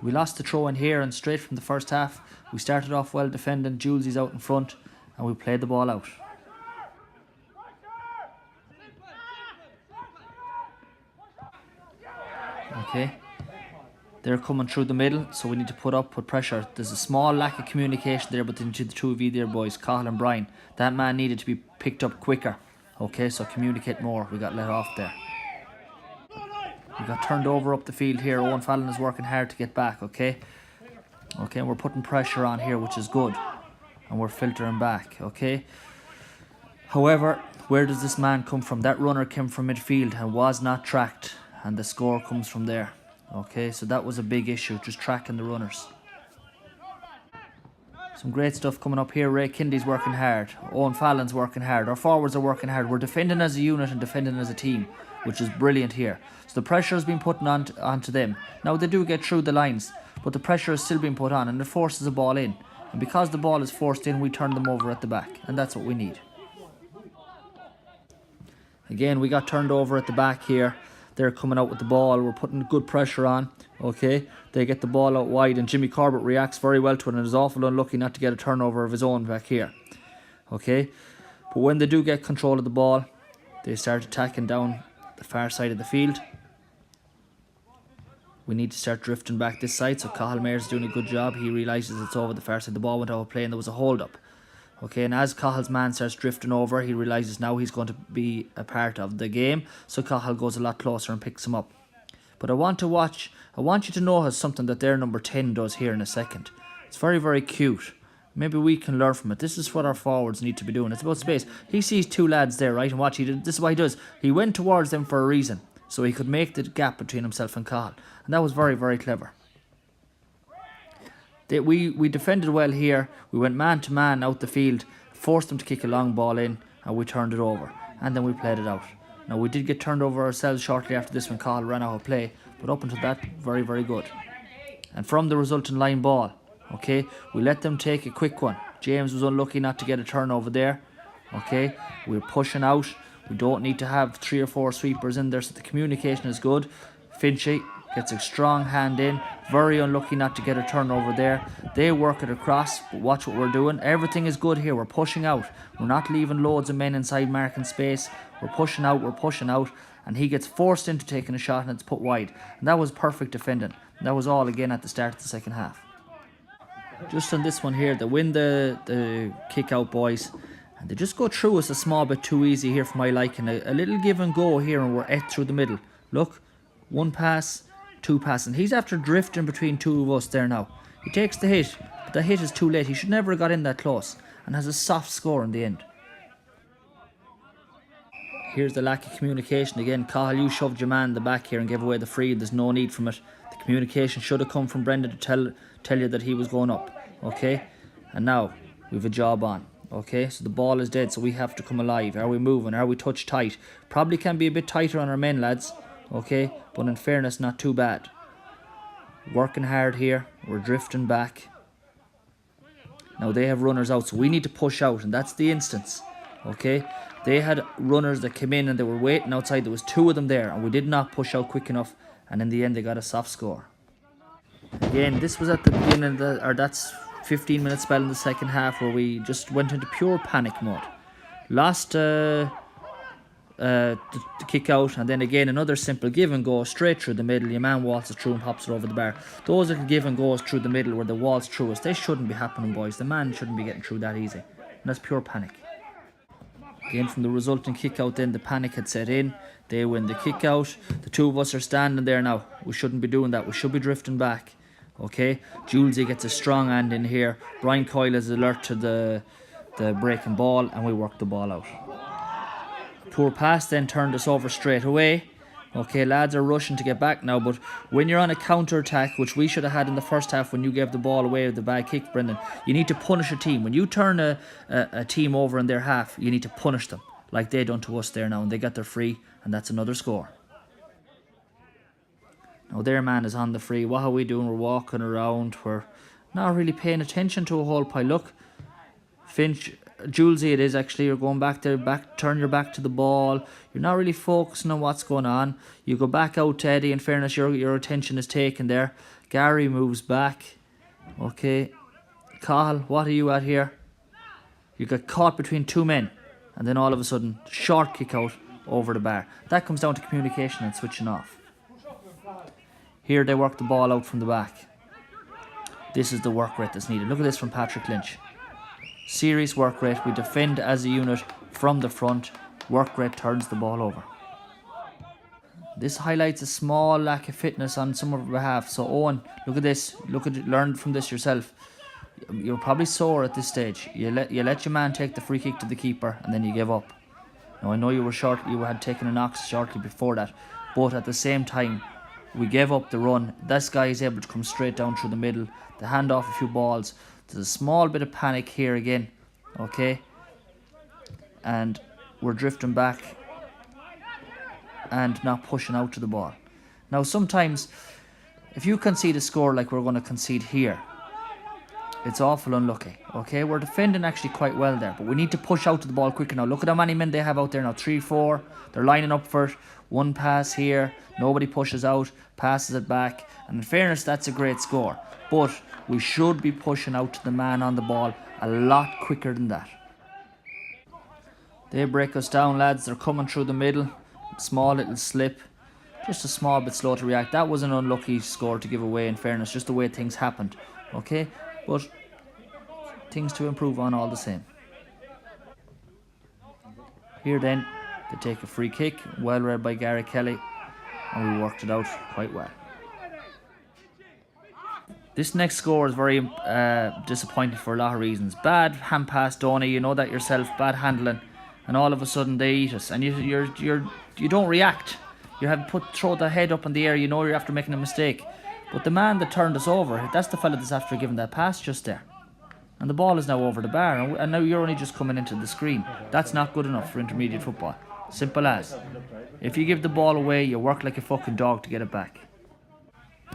We lost the throw in here, and straight from the first half, we started off well defending. Julesie's out in front, and we played the ball out. Okay, they're coming through the middle, so we need to put pressure. There's a small lack of communication there between the two of you there, boys, Cahill and Brian. That man needed to be picked up quicker. Okay, so communicate more. We got let off there. We got turned over up the field here. Owen Fallon is working hard to get back, okay? Okay, and we're putting pressure on here, which is good. And we're filtering back, okay? However, where does this man come from? That runner came from midfield and was not tracked. And the score comes from there. Okay, so that was a big issue, just tracking the runners. Some great stuff coming up here. Ray Kindy's working hard. Owen Fallon's working hard. Our forwards are working hard. We're defending as a unit and defending as a team, which is brilliant here. So the pressure has been put onto them. Now they do get through the lines, but the pressure is still being put on and it forces the ball in. And because the ball is forced in, we turn them over at the back. And that's what we need. Again, we got turned over at the back here. They're coming out with the ball. We're putting good pressure on. Okay, they get the ball out wide and Jimmy Corbett reacts very well to it and is awful unlucky not to get a turnover of his own back here. Okay, but when they do get control of the ball, they start attacking down the far side of the field. We need to start drifting back this side, so Cahill Mayer's doing a good job. He realises it's over the far side. The ball went out of play and there was a hold up. Okay, and as Cahill's man starts drifting over, he realises now he's going to be a part of the game. So Cahill goes a lot closer and picks him up. But I want you to notice something that their number 10 does here in a second. It's very, very cute. Maybe we can learn from it. This is what our forwards need to be doing. It's about space. He sees two lads there, right? And watch, this is what he does. He went towards them for a reason, so he could make the gap between himself and Cahill. And that was very, very clever. We defended well here. We went man to man out the field, forced them to kick a long ball in, and we turned it over. And then we played it out. Now, we did get turned over ourselves shortly after this when Cahill ran out of play, but up until that, very, very good. And from the resulting line ball, okay, we let them take a quick one. James was unlucky not to get a turnover there. Okay, we're pushing out. We don't need to have 3 or 4 sweepers in there, so the communication is good. Finchy gets a strong hand in. Very unlucky not to get a turnover there. They work it across, but watch what we're doing. Everything is good here. We're pushing out. We're not leaving loads of men inside marking space. We're pushing out, and he gets forced into taking a shot and it's put wide. And that was perfect defending. And that was all again at the start of the second half. Just on this one here, they win the kick out, boys. And they just go through us a small bit too easy here for my liking. A little give and go here and we're et through the middle. Look, 1 pass, 2 passes. And he's after drifting between two of us there now. He takes the hit, but the hit is too late. He should never have got in that close and has a soft score in the end. Here's the lack of communication again. Cahill, you shoved your man in the back here and gave away the free. There's no need from it. The communication should have come from Brendan to tell you that he was going up. Okay? And now, we've a job on. Okay? So the ball is dead, so we have to come alive. Are we moving? Are we touch tight? Probably can be a bit tighter on our men, lads. Okay? But in fairness, not too bad. Working hard here. We're drifting back. Now they have runners out, so we need to push out, and that's the instance. Okay? They had runners that came in and they were waiting outside. There was 2 of them there and we did not push out quick enough, and in the end they got a soft score. Again, this was at the beginning of that's 15-minute spell in the second half where we just went into pure panic mode. Lost the kick out, and then again another simple give and go straight through the middle. Your man waltzes through and pops it over the bar. Those little give and goes through the middle where the walls through us, they shouldn't be happening, boys. The man shouldn't be getting through that easy. And that's pure panic. Again, from the resulting kick out then, the panic had set in. They win the kick out. The 2 of us are standing there now. We shouldn't be doing that. We should be drifting back. Okay? Julesie gets a strong hand in here. Brian Coyle is alert to the breaking ball, and we work the ball out. Poor pass then turned us over straight away. Okay, lads are rushing to get back now, but when you're on a counter-attack, which we should have had in the first half when you gave the ball away with the bad kick, Brendan, you need to punish a team. When you turn a team over in their half, you need to punish them, like they done to us there now, and they got their free, and that's another score. Now their man is on the free. What are we doing? We're walking around. We're not really paying attention to a whole pile. Look, Finch Julesy it is actually. You're going back there, turn your back to the ball. You're not really focusing on what's going on. You go back out to Eddie. In fairness, your attention is taken there. Gary moves back. Okay. Cahill, what are you at here? You got caught between two men. And then all of a sudden, short kick out over the bar. That comes down to communication and switching off. Here they work the ball out from the back. This is the work rate that's needed. Look at this from Patrick Lynch. Serious work rate. We defend as a unit from the front. Work rate turns the ball over. This highlights a small lack of fitness on some of our behalf. So Owen, look at this. Learn from this yourself. You're probably sore at this stage. You let your man take the free kick to the keeper and then you give up. Now I know you had taken a knock shortly before that, but at the same time, we gave up the run. This guy is able to come straight down through the middle, to hand off a few balls. There's a small bit of panic here again, okay? And we're drifting back and not pushing out to the ball. Now sometimes, if you concede a score like we're going to concede here, it's awful unlucky, okay? We're defending actually quite well there, but we need to push out to the ball quicker now. Look at how many men they have out there now. 3, 4. They're lining up for it. One pass here. Nobody pushes out. Passes it back. And in fairness, that's a great score. But we should be pushing out to the man on the ball a lot quicker than that. They break us down, lads. They're coming through the middle. Small little slip. Just a small bit slow to react. That was an unlucky score to give away, in fairness. Just the way things happened, okay? But things to improve on all the same. Here then, they take a free kick, well read by Gary Kelly, and we worked it out quite well. This next score is very disappointing for a lot of reasons. Bad hand pass, Donny, you know that yourself, bad handling, and all of a sudden they eat us, and you don't react. You have throw the head up in the air, you know you're after making a mistake. But the man that turned us over, that's the fella that's after giving that pass just there. And the ball is now over the bar, and now you're only just coming into the screen. That's not good enough for intermediate football. Simple as. If you give the ball away, you work like a fucking dog to get it back.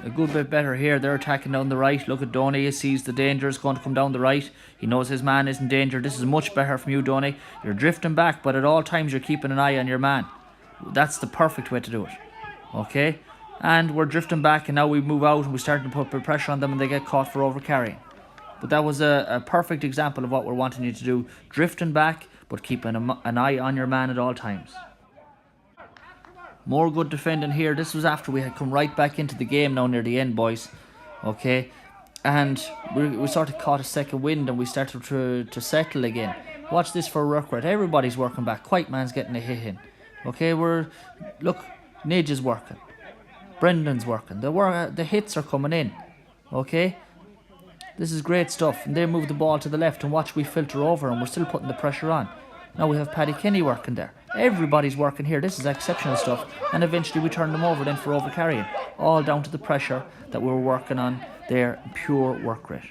A good bit better here. They're attacking down the right. Look at Donny. He sees the danger is going to come down the right. He knows his man is in danger. This is much better from you, Donny. You're drifting back, but at all times you're keeping an eye on your man. That's the perfect way to do it. Okay? And we're drifting back, and now we move out and we start to put pressure on them and they get caught for overcarrying. But that was a perfect example of what we're wanting you to do. Drifting back, but keeping an eye on your man at all times. More good defending here. This was after we had come right back into the game now near the end, boys. Okay? And we sort of caught a second wind and we started to settle again. Watch this for work rate. Everybody's working back. White man's getting a hit in. Okay? Look, Nidge is working. Brendan's working. The hits are coming in. Okay? This is great stuff. And they move the ball to the left and watch we filter over and we're still putting the pressure on. Now we have Paddy Kenny working there. Everybody's working here. This is exceptional stuff. And eventually we turn them over then for overcarrying. All down to the pressure that we were working on there. Pure work rate.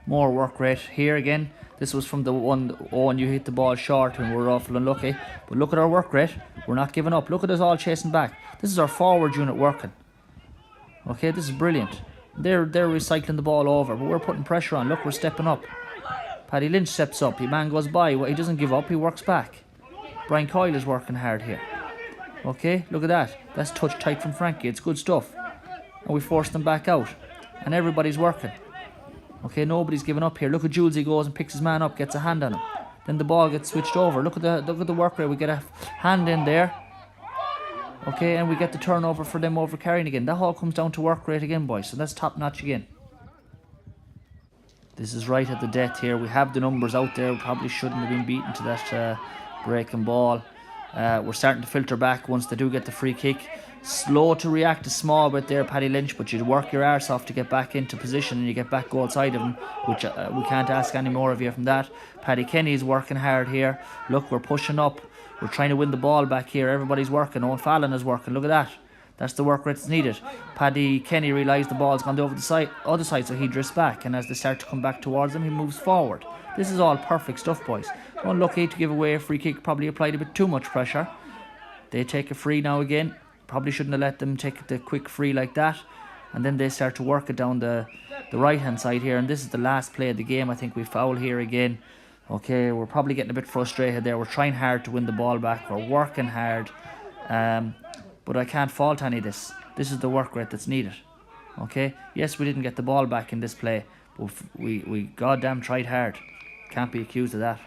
More work rate here again. This was from the one, and you hit the ball short and we're awful unlucky. But look at our work rate. We're not giving up. Look at us all chasing back. This is our forward unit working. Okay, this is brilliant. They're recycling the ball over, but we're putting pressure on. Look, we're stepping up. Paddy Lynch steps up. Your man goes by. He doesn't give up. He works back. Brian Coyle is working hard here. Okay, look at that. That's touch tight from Frankie. It's good stuff. And we force them back out. And everybody's working. Okay, nobody's giving up here. Look at Jules. He goes and picks his man up, gets a hand on him. Then the ball gets switched over. Look at the work rate. We get a hand in there. Okay, and we get the turnover for them over carrying again. That all comes down to work rate again, boys. So that's top notch again. This is right at the death here. We have the numbers out there. We probably shouldn't have been beaten to that breaking ball. We're starting to filter back once they do get the free kick. Slow to react a small bit there, Paddy Lynch, but you work your arse off to get back into position and you get back goal side of him, which we can't ask any more of you from that. Paddy Kenny is working hard here. Look, we're pushing up. We're trying to win the ball back here. Everybody's working. Owen Fallon is working. Look at that. That's the work rate that's needed. Paddy Kenny realised the ball's gone over the other side, so he drifts back. And as they start to come back towards him, he moves forward. This is all perfect stuff, boys. Unlucky to give away a free kick. Probably applied a bit too much pressure. They take a free now again. Probably shouldn't have let them take the quick free like that. And then they start to work it down the the right hand side here, and this is the last play of the game. I think we foul here again. Okay, we're probably getting a bit frustrated there. We're trying hard to win the ball back. We're working hard. But I can't fault any of this. This is the work rate that's needed. Okay, yes, we didn't get the ball back in this play, but we goddamn tried hard. Can't be accused of that.